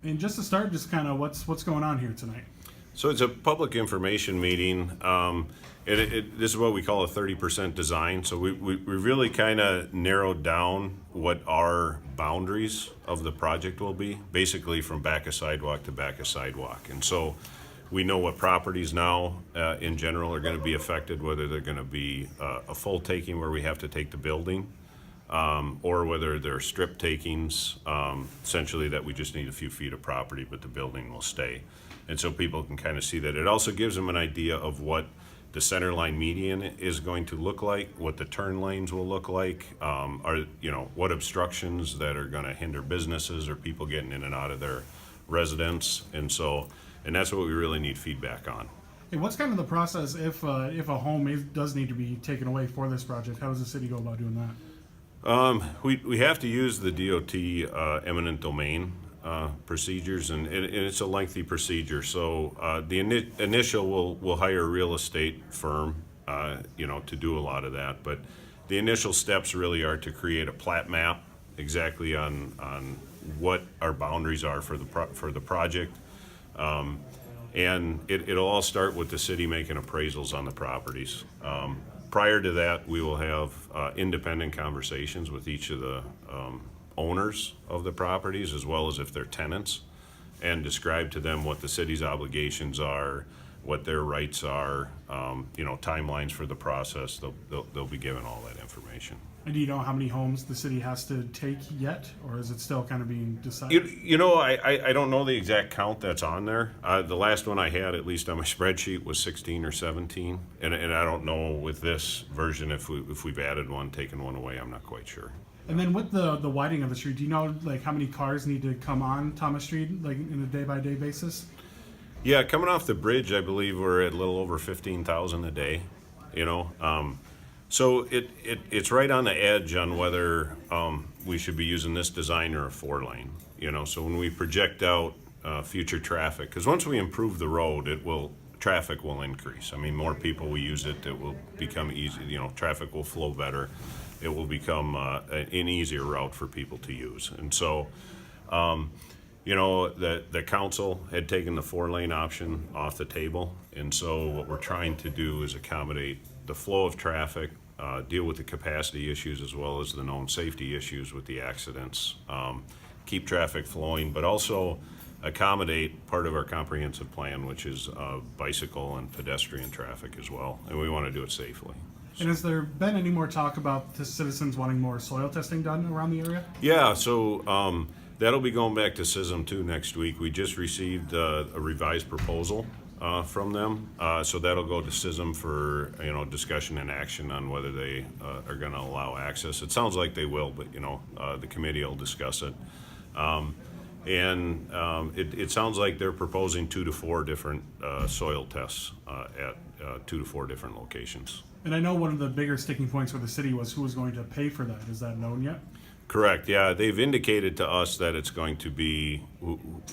And just to start, just kind of what's going on here tonight? So it's a public information meeting. This is what we call a 30% design. So we really kind of narrowed down what our boundaries of the project will be, basically from back of sidewalk to back of sidewalk. And so we know what properties now in general are going to be affected, whether they're going to be a full taking where we have to take the building, or whether they're strip takings, essentially that we just need a few feet of property, but the building will stay. And so people can kind of see that. It also gives them an idea of what the center line median is going to look like, what the turn lanes will look like, what obstructions that are going to hinder businesses or people getting in and out of their residence. And that's what we really need feedback on. Hey, what's kind of the process if a home does need to be taken away for this project? How does the city go about doing that? We have to use the DOT Eminent Domain procedures, and it's a lengthy procedure. So the initial we'll hire a real estate firm, to do a lot of that. But the initial steps really are to create a plat map exactly on what our boundaries are for the project. And it'll all start with the city making appraisals on the properties. Prior to that, we will have independent conversations with each of the owners of the properties, as well as if they're tenants, and describe to them what the city's obligations are, what their rights are, timelines for the process. They'll be given all that information. And do you know how many homes the city has to take yet, or is it still kind of being decided? I don't know the exact count that's on there. The last one I had, at least on my spreadsheet, was 16 or 17, and I don't know with this version if we've added one, taken one away. I'm not quite sure. And then with the widening of the street, do you know like how many cars need to come on Thomas Street, like in a day-by-day basis? Yeah, coming off the bridge, I believe we're at a little over 15,000 a day. So it's right on the edge on whether we should be using this design or a 4-lane. So when we project out future traffic, because once we improve the road, traffic will increase. I mean, more people will use it. It will become easy. Traffic will flow better. It will become an easier route for people to use. And so, the council had taken the 4-lane option off the table. And so what we're trying to do is accommodate the flow of traffic, deal with the capacity issues as well as the known safety issues with the accidents, keep traffic flowing, but also accommodate part of our comprehensive plan, which is bicycle and pedestrian traffic as well. And we want to do it safely. And has there been any more talk about the citizens wanting more soil testing done around the area? Yeah, so that'll be going back to CISM 2 next week. We just received a revised proposal from them, so that'll go to CISM for discussion and action on whether they are going to allow access. It sounds like they will, but the committee will discuss it. It sounds like they're proposing 2 to 4 different soil tests at 2 to 4 different locations. And I know one of the bigger sticking points for the city was who was going to pay for that. Is that known yet? Correct. Yeah, they've indicated to us that it's going to be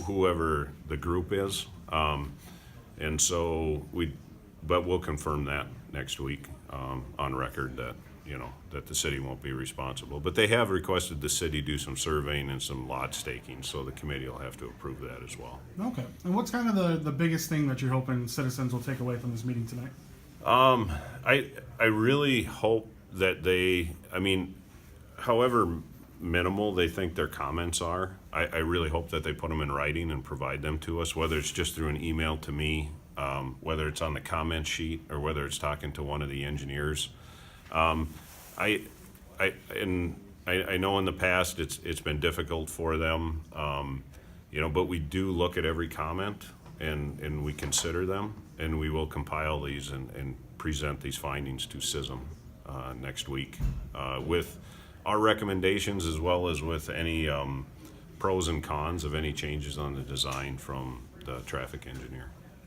whoever the group is, but we'll confirm that next week on record that that the city won't be responsible. But they have requested the city do some surveying and some lot staking, so the committee will have to approve that as well. Okay. And what's kind of the biggest thing that you're hoping citizens will take away from this meeting tonight? I really hope that however minimal they think their comments are, I really hope that they put them in writing and provide them to us, whether it's just through an email to me, whether it's on the comment sheet, or whether it's talking to one of the engineers. I know in the past it's been difficult for them, but we do look at every comment and we consider them, and we will compile these and present these findings to CISM next week with our recommendations, as well as with any pros and cons of any changes on the design from the traffic engineer.